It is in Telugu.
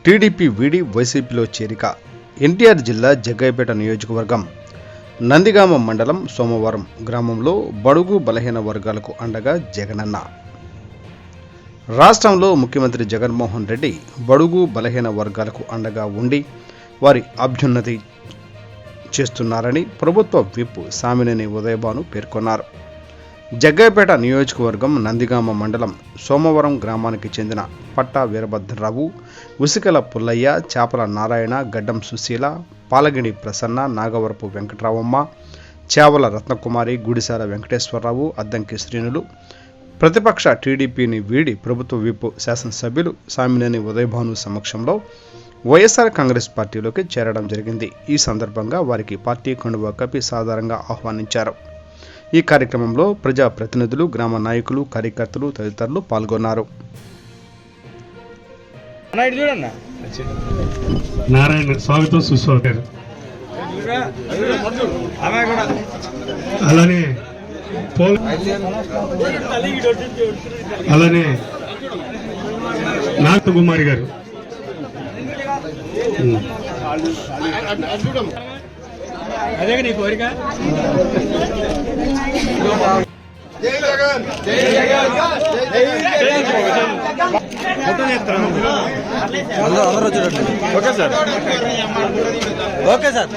టీడీపీ వీడి వైసీపీలో చేరిక. ఎన్టీఆర్ జిల్లా జగ్గయ్యపేట నియోజకవర్గం నందిగామ మండలం సోమవారం గ్రామంలో బడుగు బలహీన వర్గాలకు అండగా జగనన్న. రాష్ట్రంలో ముఖ్యమంత్రి జగన్మోహన్ రెడ్డి బడుగు బలహీన వర్గాలకు అండగా ఉండి వారి అభ్యున్నతి చేస్తున్నారని ప్రభుత్వ విప్ సామినేని ఉదయభాను పేర్కొన్నారు. జగ్గయ్యపేట నియోజకవర్గం నందిగామ మండలం సోమవరం గ్రామానికి చెందిన పట్టా వీరభద్రరావు, ఉసికల పుల్లయ్య, చాపల నారాయణ, గడ్డం సుశీల, పాలగిడి ప్రసన్న, నాగవరపు వెంకటరావమ్మ, చావల రత్నకుమారి, గుడిసాల వెంకటేశ్వరరావు, అద్దంకి శ్రీనులు ప్రతిపక్ష టీడీపీని వీడి ప్రభుత్వ విప్ శాసనసభ్యులు సామినేని ఉదయభాను సమక్షంలో వైఎస్ఆర్ కాంగ్రెస్ పార్టీలోకి చేరడం జరిగింది. ఈ సందర్భంగా వారికి పార్టీ కండువా కప్పి సాధారణంగా ఆహ్వానించారు. ఈ కార్యక్రమంలో ప్రజా ప్రతినిధులు, గ్రామ నాయకులు, కార్యకర్తలు తదితరులు పాల్గొన్నారు. నారాయణ స్వాగతం సుస్వాగతం. అలానే అలానే నాగకుమారి గారు, అదే నీ కోరిక. Okay sir.